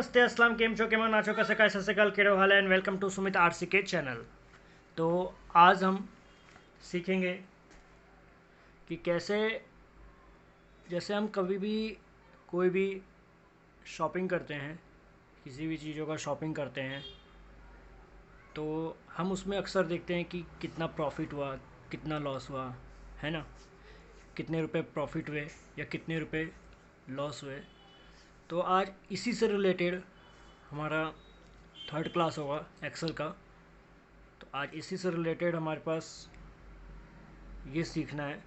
नमस्ते अस्सलाम केम छो केमन नाचो कैसे काय सत केड़ो हाल है and welcome to Sumit RC के चैनल। तो आज हम सीखेंगे कि कैसे, जैसे हम कभी भी कोई भी शॉपिंग करते हैं, किसी भी चीज़ों का शॉपिंग करते हैं, तो हम उसमें अक्सर देखते हैं कि कितना प्रॉफिट हुआ, कितना लॉस हुआ, है ना, कितने रुपए प्रॉफिट हुए या कितने रुपए लॉस हुए। तो आज इसी से रिलेटेड हमारा थर्ड क्लास होगा एक्सेल का। तो आज इसी से रिलेटेड हमारे पास ये सीखना है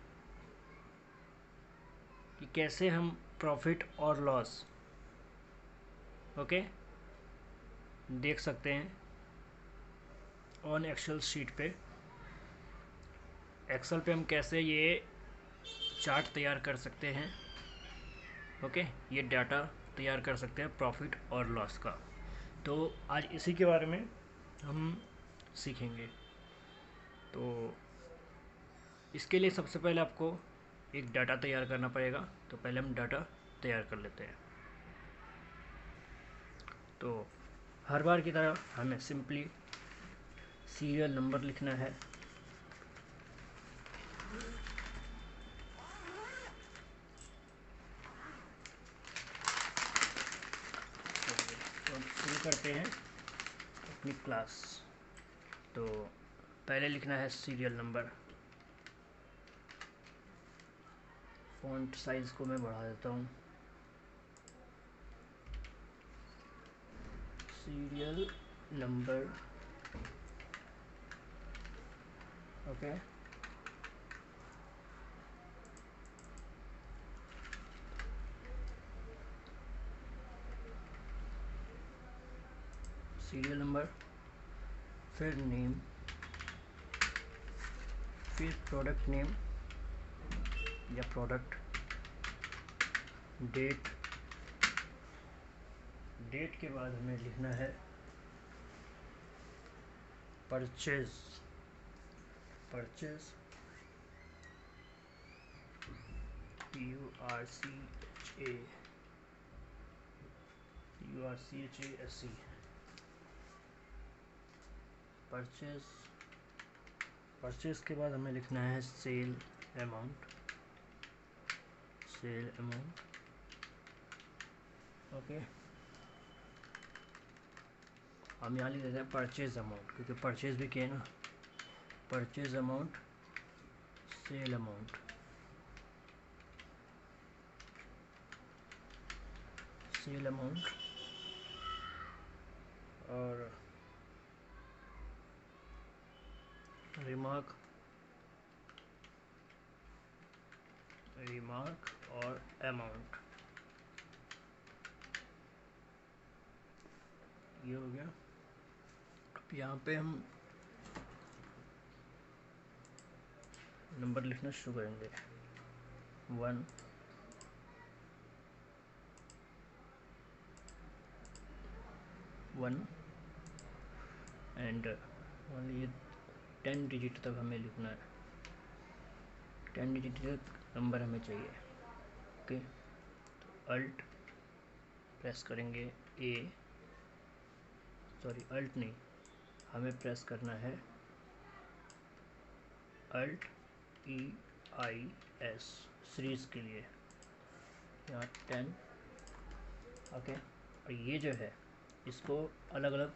कि कैसे हम प्रॉफिट और लॉस देख सकते हैं ऑन एक्सेल शीट पे। एक्सेल पे हम कैसे ये चार्ट तैयार कर सकते हैं, ये डाटा तैयार कर सकते हैं प्रॉफिट और लॉस का। तो आज इसी के बारे में हम सीखेंगे। तो इसके लिए सबसे पहले आपको एक डाटा तैयार करना पड़ेगा। तो पहले हम डाटा तैयार कर लेते हैं। तो हर बार की तरह हमें सिंपली सीरियल नंबर लिखना है। तो हम शुरू करते हैं अपनी क्लास। तो पहले लिखना है सीरियल नंबर। फ़ॉन्ट साइज़ को मैं बढ़ा देता हूँ। Serial number, okay. Serial number, फिर नेम, फिर प्रोडक्ट नेम या प्रोडक्ट, डेट, डेट के बाद हमें लिखना है purchase, purchase PURCHASE purchase. Purchase के बाद हमें लिखना है sale amount, sale amount, okay. हम यहाँ लिख देते हैं परचेज अमाउंट, क्योंकि परचेज भी किया है ना। Purchase amount, sale amount, sale amount, और रिमार्क, रिमार्क और अमाउंट। ये हो गया। अब यहाँ पे हम नंबर लिखना शुरू करेंगे। 1, 1 एंड ये 10 डिजिट तक हमें लिखना है। 10 डिजिट तक नंबर हमें चाहिए, ओके। तो अल्ट प्रेस करेंगे अल्ट नहीं, हमें प्रेस करना है अल्ट EIS सीरीज़ के लिए, यहाँ 10, ओके। और ये जो है इसको अलग अलग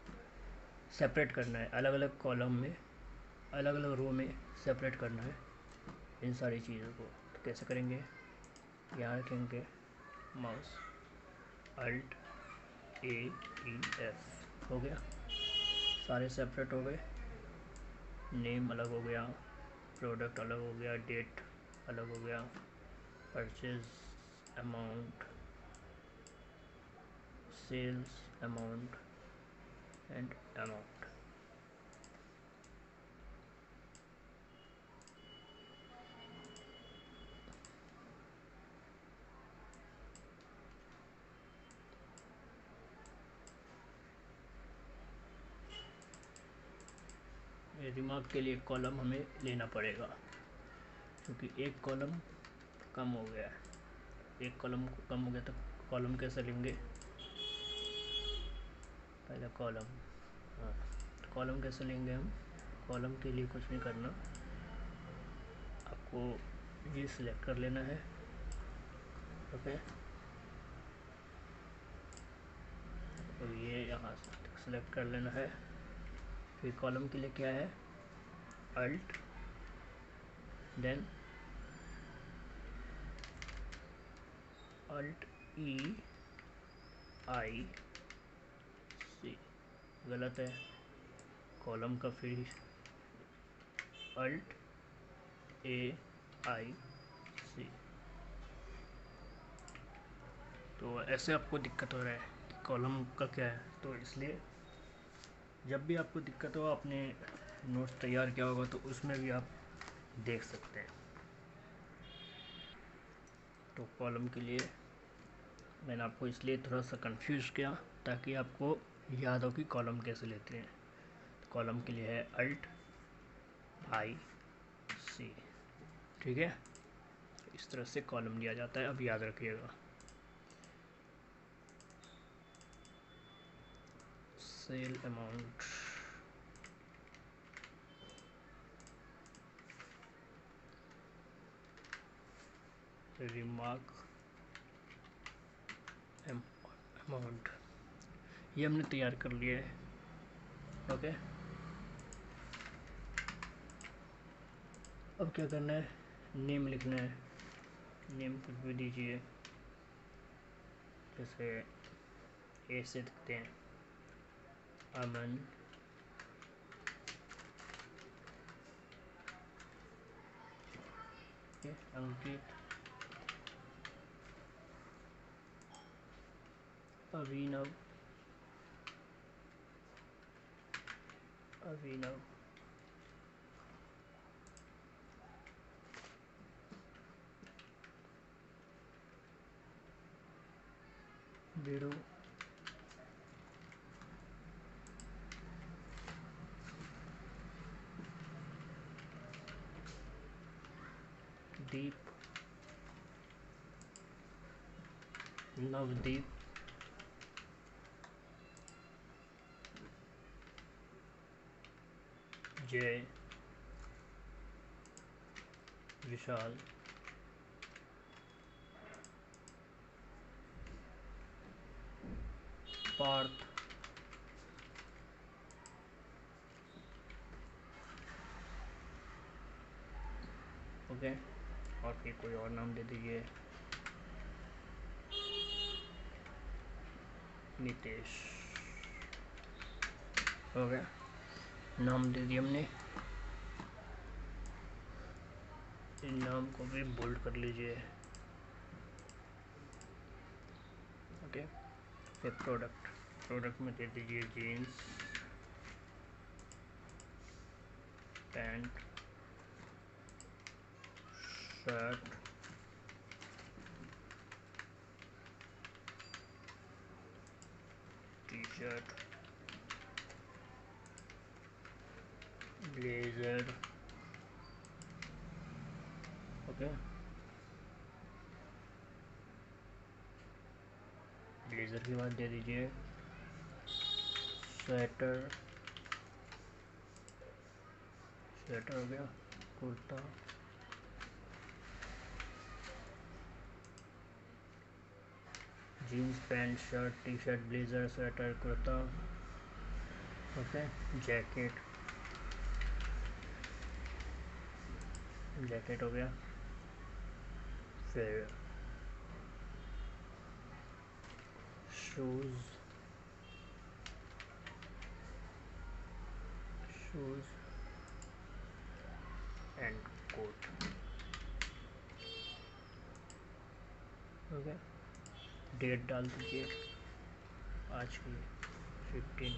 सेपरेट करना है, अलग अलग कॉलम में, अलग अलग रो में सेपरेट करना है इन सारी चीज़ों को। तो कैसे करेंगे, यहाँ रखेंगे माउस, अल्ट AES, हो गया, सारे सेपरेट हो गए। नेम अलग हो गया, प्रोडक्ट अलग हो गया, डेट अलग हो गया, purchase amount, sales amount and amount. Remark के लिए कॉलम हमें लेना पड़ेगा, क्योंकि एक कॉलम कम हो गया है। एक कॉलम कम हो गया तो कॉलम कैसे लेंगे, पहले कॉलम। हाँ, कॉलम कैसे लेंगे हम? कॉलम के लिए कुछ नहीं करना, आपको ये सिलेक्ट कर लेना है। ओके, तो ये यहाँ से सिलेक्ट कर लेना है। फिर कॉलम के लिए क्या है, अल्ट देन अल्ट ई आई सी, गलत है। कॉलम का फिर अल्ट ए आई सी। तो ऐसे आपको दिक्कत हो रहा है कि कॉलम का क्या है, तो इसलिए जब भी आपको दिक्कत हो, आपने नोट्स तैयार किया होगा तो उसमें भी आप देख सकते हैं। तो कॉलम के लिए मैंने आपको इसलिए थोड़ा सा कंफ्यूज किया ताकि आपको याद हो कि कॉलम कैसे लेते हैं। तो कॉलम के लिए है अल्ट आई सी, ठीक है। इस तरह से कॉलम लिया जाता है, अब याद रखिएगा। सेल अमाउंट, रिमार्क अमाउंट, ये हमने तैयार कर लिया है। ओके, अब क्या करना है, नेम लिखना है। नेम कुछ भी दीजिए, जैसे ए से लिखते हैं अमन, अंकित, अभिनव, अभिनव, बिरु, दीप, नवदीप, जय, विशाल, पार्थ, ओके। और फिर कोई और नाम दे दीजिए, नितेश, हो गया, नाम दे दिए हमने। इन नाम को भी बोल्ड कर लीजिए। ओके, फिर प्रोडक्ट, प्रोडक्ट में दे दीजिए jeans, pant, shirt, T shirt, blazer. Okay, blazer के बाद दे दीजिए स्वेटर, स्वेटर हो गया, kurta, jeans, pant, shirt, T shirt, blazer, sweater, kurta. Okay, jacket, jacket हो गया। फिर shoes, shoes and coat. Okay, date डाल दीजिए आज की 15/12/23।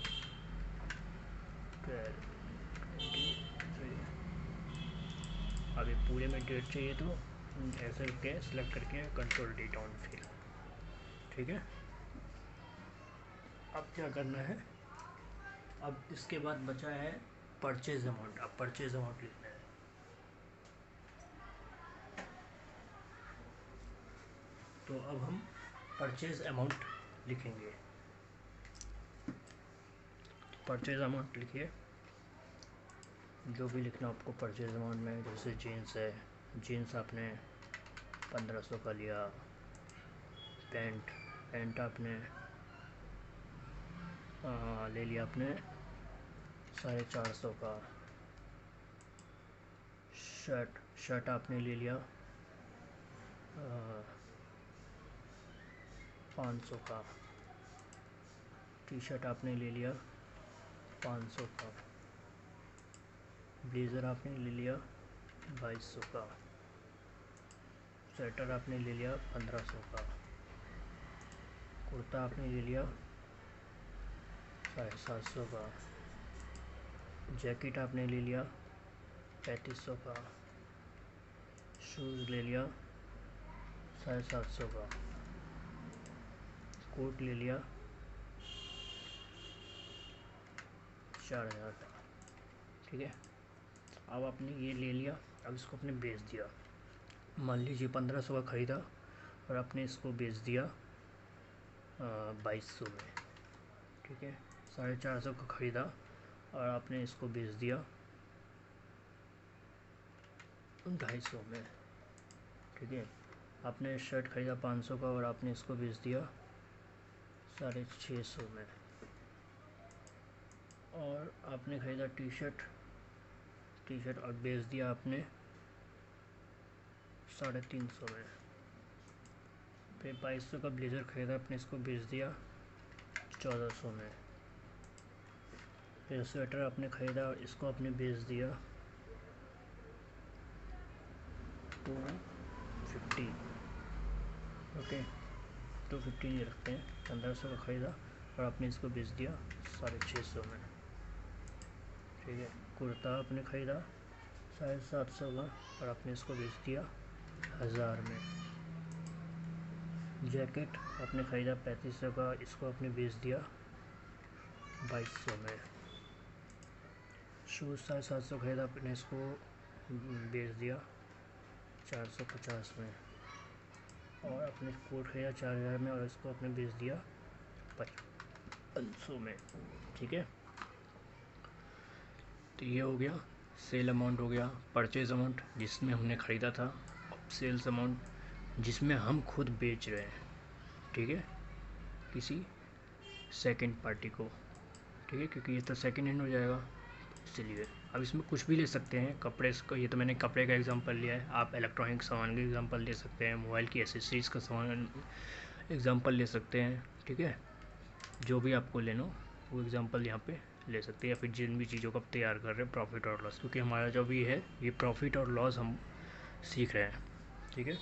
अभी पूरे में डेट चाहिए तो ऐसे करके सिलेक्ट करके कंट्रोल डी डाउन फिल, ठीक है। अब क्या करना है, अब इसके बाद बचा है परचेज अमाउंट। अब परचेज अमाउंट लिखना है। तो अब हम परचेज अमाउंट लिखेंगे। परचेज अमाउंट लिखिए, जो भी लिखना आपको परचेज अमाउंट में। जैसे जीन्स है, जीन्स आपने 1500 का लिया। पैंट आपने ले लिया आपने 450 का। शर्ट आपने ले लिया 500 का। टी शर्ट आपने ले लिया 500 का। ब्लेज़र आपने ले लिया 2200 का। स्वेटर आपने ले लिया 1500 का। कुर्ता आपने ले लिया 750 का। जैकेट आपने ले लिया 3500 का। शूज़ ले लिया 750 का। कोट ले लिया 4000 का। ठीक है, अब आपने ये ले लिया, अब इसको आपने बेच दिया। मान लीजिए 1500 का ख़रीदा और आपने इसको बेच दिया 2200 में। ठीक है, 450 का ख़रीदा और आपने इसको बेच दिया 250 में। ठीक है, आपने शर्ट ख़रीदा 500 का और आपने इसको बेच दिया 650 में। और आपने ख़रीदा टी शर्ट और बेच दिया आपने 350 में। फिर 2200 का ब्लेज़र ख़रीदा, आपने इसको बेच दिया 1400 में। फिर स्वेटर आपने ख़रीदा और इसको आपने बेच दिया 250। ओके, 250 नहीं रखते हैं। 1500 का ख़रीदा और आपने इसको बेच दिया 650 में। ठीक है, कुर्ता आपने ख़रीदा 750 का और आपने इसको बेच दिया 1000 में। जैकेट आपने ख़रीदा 3500 का, इसको आपने बेच दिया 2200 में। शूज़ 750 ख़रीदा, आपने इसको बेच दिया 450 में। और आपने कोट ख़रीदा 4000 में और इसको आपने बेच दिया 500 में। ठीक है, तो ये हो गया सेल अमाउंट, हो गया परचेज़ अमाउंट जिसमें हमने ख़रीदा था, सेल्स अमाउंट जिसमें हम खुद बेच रहे हैं। ठीक है, किसी सेकंड पार्टी को। ठीक है, क्योंकि ये तो सेकंड हैंड हो जाएगा, इसलिए अब इसमें कुछ भी ले सकते हैं। कपड़े का, ये तो मैंने कपड़े का एग्जांपल लिया है, आप इलेक्ट्रॉनिक सामान का एग्जांपल ले सकते हैं, मोबाइल की एसेसरीज़ का सामान एग्जांपल ले सकते हैं। ठीक है, जो भी आपको लेना हो वो एग्जांपल यहाँ पे ले सकते हैं, या फिर जिन भी चीज़ों को आप तैयार कर रहे हैं प्रॉफिट और लॉस, क्योंकि हमारा जो भी है ये प्रॉफिट और लॉस हम सीख रहे हैं। ठीक है,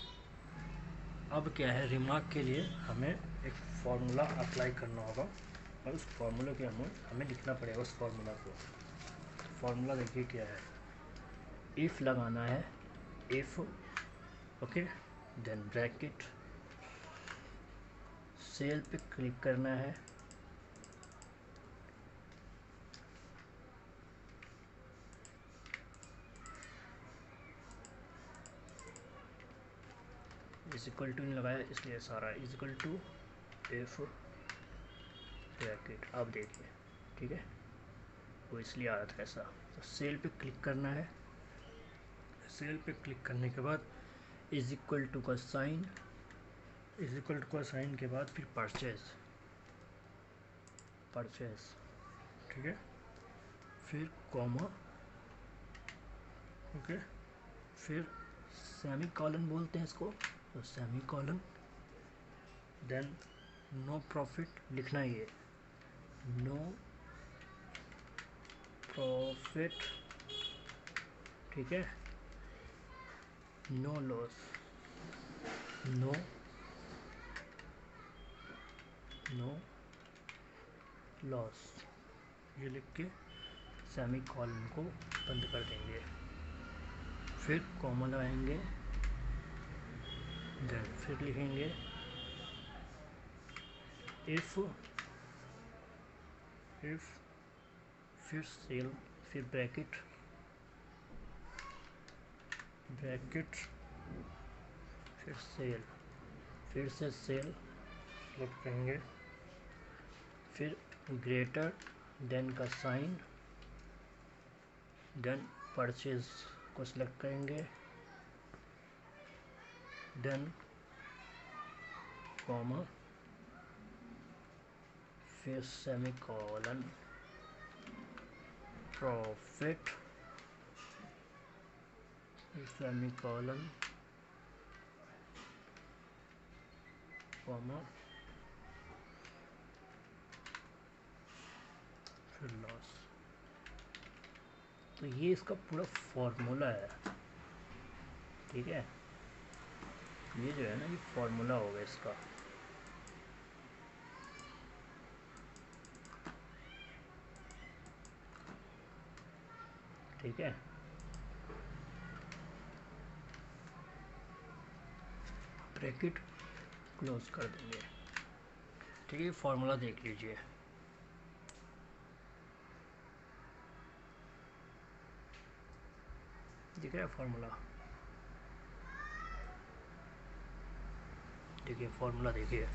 अब क्या है, रिमार्क के लिए हमें एक फार्मूला अप्लाई करना होगा और उस फार्मूले के हमें लिखना पड़ेगा उस फार्मूला को। फार्मूला देखिए क्या है, इफ़ लगाना है, if, okay, then bracket, cell पे क्लिक करना है, इज इक्वल टू नहीं लगाया इसलिए सारा is equal to if bracket. अब देखिए, ठीक है, वो इसलिए आ रहा था ऐसा। तो सेल पे क्लिक करना है, सेल पे क्लिक करने के बाद इज इक्वल टू का साइन, इज इक्वल टू का साइन के बाद फिर परचेज, ठीक है, फिर कॉमा, ओके, फिर सेमी कॉलन बोलते हैं इसको, तो semicolon, then no profit लिखना ही है, नो प्रॉफिट, ठीक है, नो लॉस, नो लॉस, ये लिख के सेमी कॉलन को बंद कर देंगे। फिर कॉमा लगाएंगे, देन फिर लिखेंगे इफ़, फिर सेल, फिर ब्रैकेट, फिर सेल, फिर से सेल क्लिक करेंगे, फिर ग्रेटर देन का साइन, देन परचेज को सिलेक्ट करेंगे, देन कॉमा, फिर सेमीकोलन, प्रॉफिट, सेमीकोलन, कॉमा, फिर लॉस। तो ये इसका पूरा फॉर्मूला है, ठीक है। ये जो है ना, ये फॉर्मूला होगा इसका। ठीक है, ब्रैकेट क्लोज कर देंगे। ठीक है, फॉर्मूला देख लीजिए। दिख रहा है फॉर्मूला? देखिए फॉर्मूला देखिए,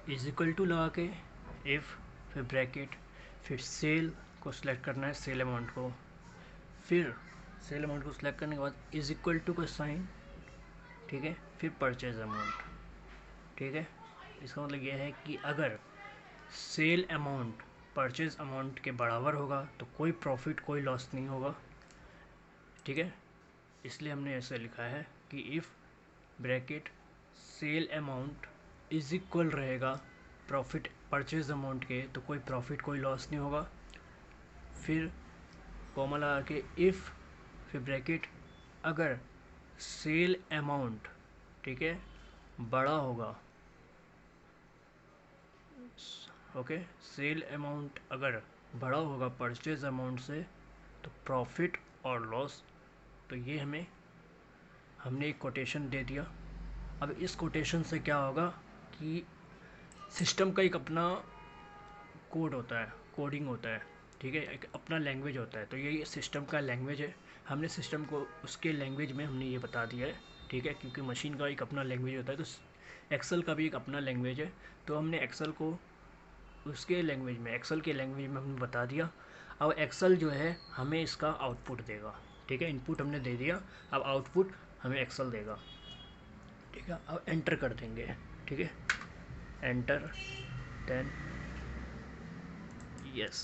इज इक्वल टू लगा के इफ़, फिर ब्रैकेट, फिर सेल को सिलेक्ट करना है, सेल अमाउंट को, फिर सेल अमाउंट को सिलेक्ट करने के बाद इज इक्वल टू का साइन, ठीक है, फिर परचेज अमाउंट। ठीक है, इसका मतलब यह है कि अगर सेल अमाउंट परचेज अमाउंट के बराबर होगा तो कोई प्रॉफिट कोई लॉस नहीं होगा। ठीक है, इसलिए हमने ऐसे लिखा है कि if bracket cell amount is equal रहेगा प्रॉफिट परचेज अमाउंट के, तो कोई प्रॉफिट कोई लॉस नहीं होगा। फिर कॉमा लगा के इफ़, फिर ब्रैकेट, अगर सेल अमाउंट, ठीक है, बड़ा होगा, ओके, सेल अमाउंट अगर बड़ा होगा परचेज अमाउंट से तो प्रॉफिट और लॉस। तो ये हमने एक कोटेशन दे दिया। अब इस कोटेशन से क्या होगा कि सिस्टम का एक अपना कोड होता है, कोडिंग होता है, ठीक है, एक अपना लैंग्वेज होता है। तो ये सिस्टम का लैंग्वेज है, हमने सिस्टम को उसके लैंग्वेज में हमने ये बता दिया है। ठीक है, क्योंकि मशीन का एक अपना लैंग्वेज होता है, तो एक्सेल का भी एक अपना लैंग्वेज है। तो हमने एक्सेल को उसके लैंग्वेज में, एक्सेल के लैंग्वेज में हमने बता दिया। अब एक्सेल जो है हमें इसका आउटपुट देगा। ठीक है, इनपुट हमने दे दिया, अब आउटपुट हमें एक्सेल देगा। ठीक है, अब एंटर कर देंगे। ठीक है, एंटर, देन यस।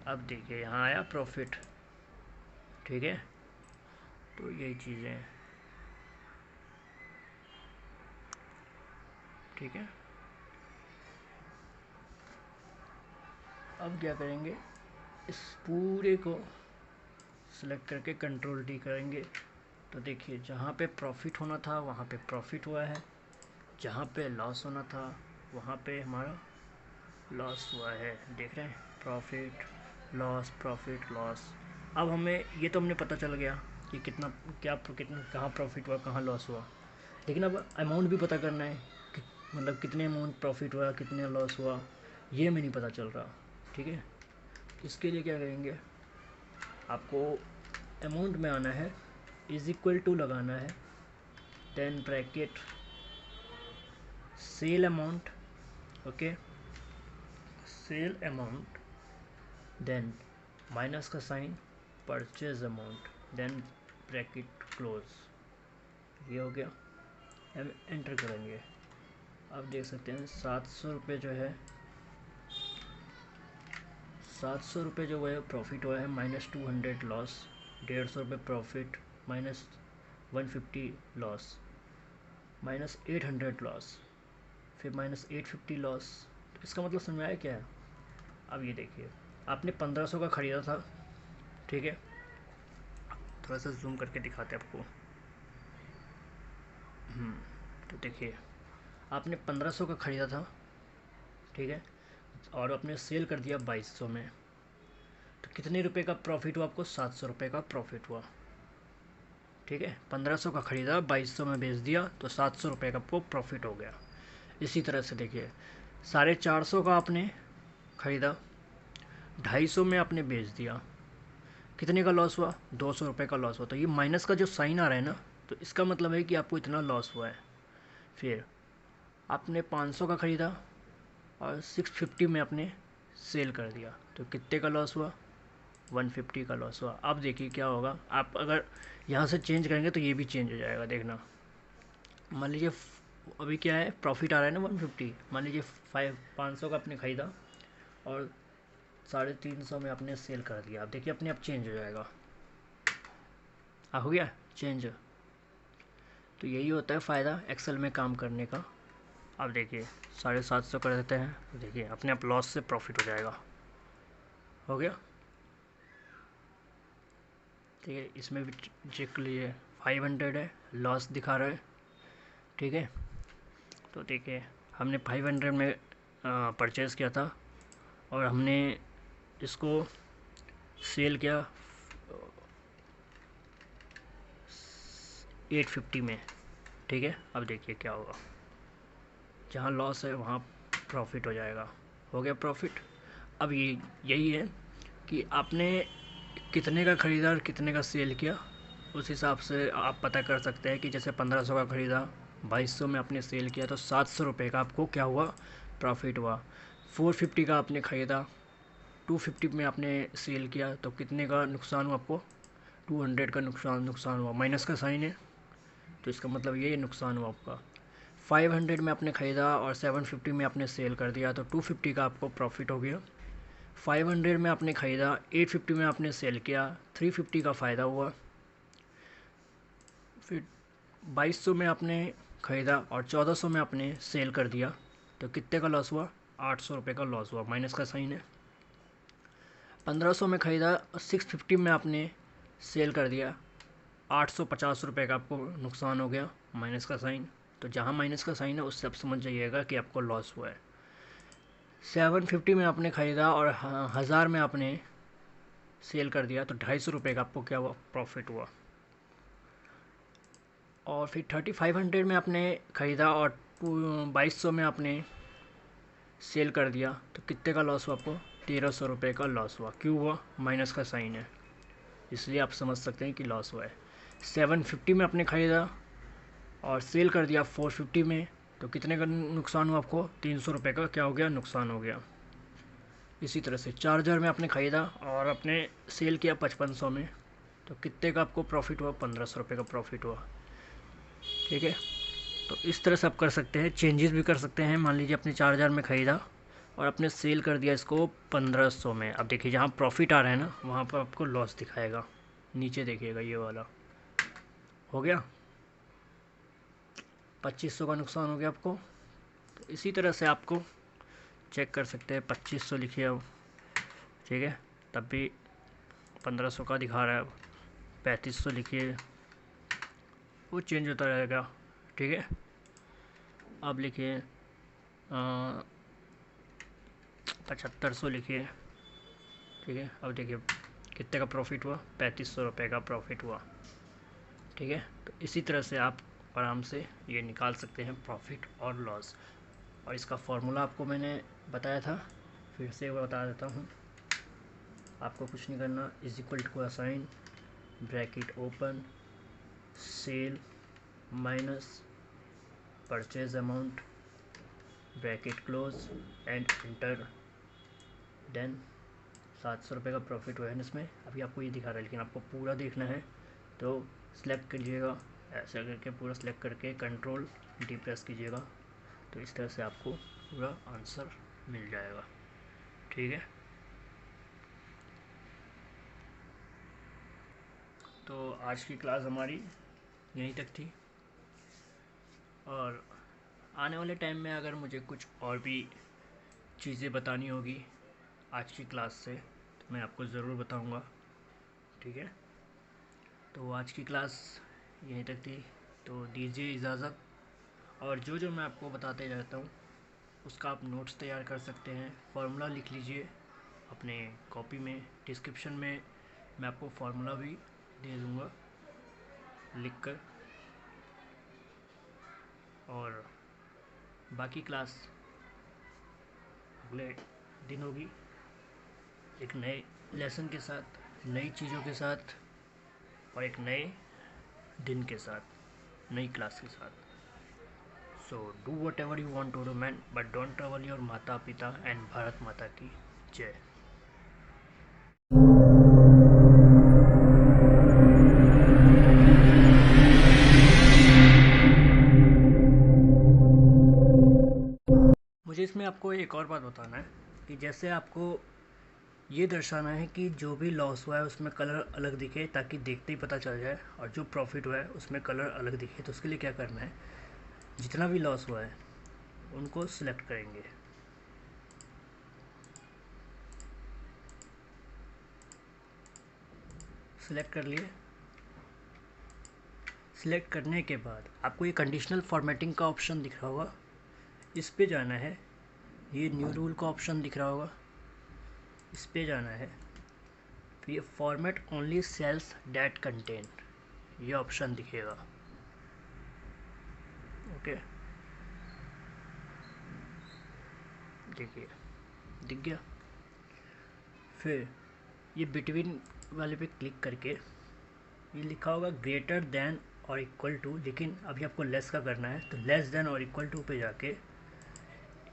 अब देखिए यहाँ आया प्रॉफिट। ठीक है, तो यही चीज़ें हैं। ठीक है, अब क्या करेंगे, इस पूरे को सिलेक्ट करके कंट्रोल डी करेंगे। तो देखिए जहाँ पे प्रॉफिट होना था वहाँ पे प्रॉफिट हुआ है, जहाँ पे लॉस होना था वहाँ पे हमारा लॉस हुआ है। देख रहे हैं, प्रॉफिट लॉस, प्रॉफिट लॉस। अब हमें ये तो हमने पता चल गया कि कितना कहाँ प्रॉफिट हुआ, कहाँ लॉस हुआ। लेकिन अब अमाउंट भी पता करना है कि मतलब कितने अमाउंट प्रॉफिट हुआ, कितने लॉस हुआ, ये हमें नहीं पता चल रहा। ठीक है, इसके लिए क्या करेंगे, आपको अमाउंट में आना है, इज इक्वल टू लगाना है, then bracket cell amount, okay, sell amount, then minus का sign, purchase amount, then bracket close. ये हो गया। अब एंटर करेंगे। आप देख सकते हैं 700 रुपये जो है, 700 रुपये जो है प्रॉफिट हुआ है, -200 लॉस, 150 रुपये प्रॉफिट, -150 लॉस, -800 लॉस, फिर -850 लॉस। तो इसका मतलब समझ में आया क्या है? अब ये देखिए, आपने 1500 का ख़रीदा था। ठीक है, थोड़ा सा जूम करके दिखाते हैं आपको। तो देखिए आपने 1500 का ख़रीदा था, ठीक है, और आपने सेल कर दिया 2200 में। तो कितने रुपए का प्रॉफिट हुआ आपको? 700 रुपये का प्रॉफिट हुआ। ठीक है, 1500 का ख़रीदा, 2200 में बेच दिया, तो 700 रुपये का आपको प्रॉफिट हो गया। इसी तरह से देखिए 450 का आपने ख़रीदा, 250 में आपने बेच दिया, कितने का लॉस हुआ? 200 रुपये का लॉस हुआ। तो ये माइनस का जो साइन आ रहा है ना, तो इसका मतलब है कि आपको इतना लॉस हुआ है। फिर आपने 500 का ख़रीदा और 650 में आपने सेल कर दिया तो कितने का लॉस हुआ, 150 का लॉस हुआ। अब देखिए क्या होगा, आप अगर यहाँ से चेंज करेंगे तो ये भी चेंज हो जाएगा। देखना, मान लीजिए अभी क्या है, प्रॉफिट आ रहा है ना 150, मान लीजिए 500 का आपने ख़रीदा और 350 में आपने सेल कर दिया। अब देखिए अपने आप चेंज हो जाएगा। हो गया चेंज। तो यही होता है फ़ायदा एक्सेल में काम करने का। अब देखिए 750 कर देते हैं तो देखिए अपने आप लॉस से प्रॉफिट हो जाएगा। हो गया, ठीक है। इसमें भी चेक कर लीजिए, 500 है, लॉस दिखा रहा है, ठीक है। तो देखिए हमने 500 में परचेज़ किया था और हमने इसको सेल किया 850 में, ठीक है। अब देखिए क्या होगा, जहाँ लॉस है वहाँ प्रॉफिट हो जाएगा। हो गया प्रॉफिट। अब ये यही है कि आपने कितने का ख़रीदा और कितने का सेल किया, उस हिसाब से आप पता कर सकते हैं कि जैसे 1500 का ख़रीदा, 2200 में आपने सेल किया तो 700 रुपये का आपको क्या हुआ, प्रॉफिट हुआ। 450 का आपने ख़रीदा, 250 में आपने सेल किया तो कितने का नुकसान हुआ आपको, 200 का नुकसान हुआ। माइनस का साइन है तो इसका मतलब ये नुकसान हुआ आपका। 500 में आपने ख़रीदा और 750 में आपने सेल कर दिया तो 250 का आपको प्रॉफिट हो गया। 500 में आपने ख़रीदा, 850 में आपने सेल किया, 350 का फ़ायदा हुआ। फिर 2200 में आपने ख़रीदा और 1400 में आपने सेल कर दिया तो कितने का लॉस हुआ, 800 रुपये का लॉस हुआ। माइनस का साइन है। 1500 में ख़रीदा, 650 में आपने सेल कर दिया, 850 रुपये का आपको नुकसान हो गया। माइनस का साइन। तो जहाँ माइनस का साइन है उससे आप समझ जाइएगा कि आपको लॉस हुआ है। 750 में आपने ख़रीदा और 1000 में आपने सेल कर दिया तो 250 रुपये का आपको क्या हुआ, प्रॉफिट हुआ। और फिर 3500 में आपने ख़रीदा और 2200 में आपने सेल कर दिया तो कितने का लॉस हुआ आपको, 1300 रुपये का लॉस हुआ। क्यों हुआ, माइनस का साइन है, इसलिए आप समझ सकते हैं कि लॉस हुआ है। 750 में आपने ख़रीदा और सेल कर दिया 450 में तो कितने का नुकसान हुआ आपको, 300 रुपये का क्या हो गया, नुकसान हो गया। इसी तरह से 4000 में आपने ख़रीदा और आपने सेल किया 5500 में तो कितने का आपको प्रॉफिट हुआ, 1500 रुपये का प्रॉफिट हुआ, ठीक है। तो इस तरह से आप कर सकते हैं, चेंजेस भी कर सकते हैं। मान लीजिए आपने 4000 में ख़रीदा और आपने सेल कर दिया इसको 1500 में। अब देखिए जहाँ प्रॉफिट आ रहा है ना वहाँ पर आपको लॉस दिखाएगा, नीचे देखिएगा ये वाला। हो गया, 2500 का नुकसान हो गया आपको। तो इसी तरह से आपको चेक कर सकते हैं। 2500 लिखिए अब, ठीक है, तब भी 1500 का दिखा रहा है। 3500 लिखिए, वो चेंज होता रहेगा, ठीक है। अब लिखिए 7500 लिखिए, ठीक है। अब देखिए कितने का प्रॉफिट हुआ, 3500 रुपये का प्रॉफिट हुआ, ठीक है। तो इसी तरह से आप आराम से ये निकाल सकते हैं प्रॉफिट और लॉस। और इसका फॉर्मूला आपको मैंने बताया था, फिर से वो बता देता हूँ। आपको कुछ नहीं करना, is equal to assign bracket open, sale minus purchase amount bracket close and enter. Then 700 रुपये का प्रॉफिट हुआ है इसमें। अभी आपको ये दिखा रहा है लेकिन आपको पूरा देखना है तो सिलेक्ट कीजिएगा, ऐसा करके पूरा सिलेक्ट करके कंट्रोल डी प्रेस कीजिएगा तो इस तरह से आपको पूरा आंसर मिल जाएगा, ठीक है। तो आज की क्लास हमारी यहीं तक थी और आने वाले टाइम में अगर मुझे कुछ और भी चीज़ें बतानी होगी आज की क्लास से तो मैं आपको ज़रूर बताऊंगा, ठीक है। तो आज की क्लास यहीं तक थी, तो दीजिए इजाज़त। और जो जो मैं आपको बताते जाता हूँ उसका आप नोट्स तैयार कर सकते हैं। फार्मूला लिख लीजिए अपने कॉपी में, डिस्क्रिप्शन में मैं आपको फार्मूला भी दे दूँगा लिख कर। और बाकी क्लास अगले दिन होगी एक नए लेसन के साथ, नई चीज़ों के साथ और एक नए दिन के साथ, नई क्लास के साथ। So do whatever you want to do man, but don't trouble your mata pita and Bharat माता की जय। मुझे इसमें आपको एक और बात बताना है कि जैसे आपको ये दर्शाना है कि जो भी लॉस हुआ है उसमें कलर अलग दिखे, ताकि देखते ही पता चल जाए, और जो प्रॉफिट हुआ है उसमें कलर अलग दिखे। तो उसके लिए क्या करना है, जितना भी लॉस हुआ है उनको सिलेक्ट करेंगे। सिलेक्ट कर लिए। सिलेक्ट करने के बाद आपको ये कंडीशनल फॉर्मेटिंग का ऑप्शन दिख रहा होगा, इस पे जाना है। ये न्यू रूल का ऑप्शन दिख रहा होगा, इस पे जाना है। फिर ये format only cells that contain, ये ऑप्शन दिखेगा। ओके, देखिए दिख गया। फिर ये बिटवीन वाले पे क्लिक करके ये लिखा होगा ग्रेटर देन और इक्वल टू, लेकिन अभी आपको लेस का करना है, तो लेस देन और इक्वल टू पे जाके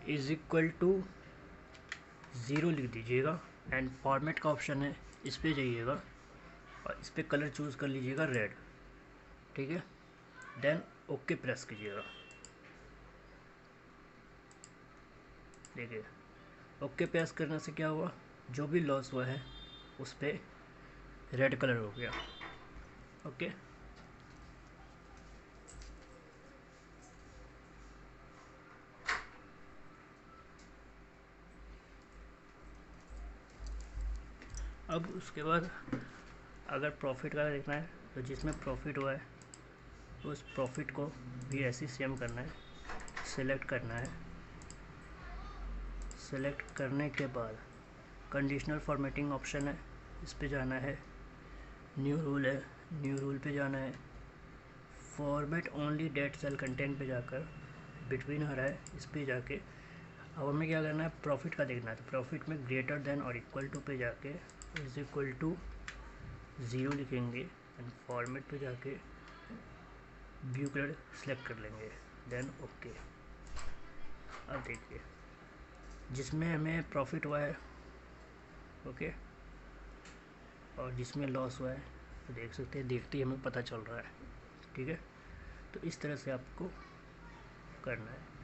इज इक्वल टू 0 लिख दीजिएगा। एंड फॉर्मेट का ऑप्शन है, इस पे जाइएगा और इस पे कलर चूज़ कर लीजिएगा रेड। ठीक है, देन ओके प्रेस कीजिएगा। देखिए ओके प्रेस करने से क्या हुआ, जो भी लॉस हुआ है उस पर रेड कलर हो गया। ओके, अब उसके बाद अगर प्रॉफिट का देखना है तो जिसमें प्रॉफिट हुआ है उस प्रॉफिट को भी ऐसे ही सेम करना है। सिलेक्ट करना है। सिलेक्ट करने के बाद कंडीशनल फॉर्मेटिंग ऑप्शन है, इस पे जाना है। न्यू रूल है, न्यू रूल पे जाना है। Format only date cell content पे जाकर बिटवीन आ रहा है, इस पे जाके अब हमें क्या करना है, प्रॉफिट का देखना है। तो प्रॉफिट में ग्रेटर देन और इक्वल टू पे जाके इज इक्वल टू 0 लिखेंगे। एंड फॉर्मेट पे जाके ब्लू कलर सेलेक्ट कर लेंगे, देन ओके। अब देखिए जिसमें हमें प्रॉफिट हुआ है ओके, और जिसमें लॉस हुआ है तो देख सकते हैं, देखते ही हमें पता चल रहा है। ठीक है, तो इस तरह से आपको करना है।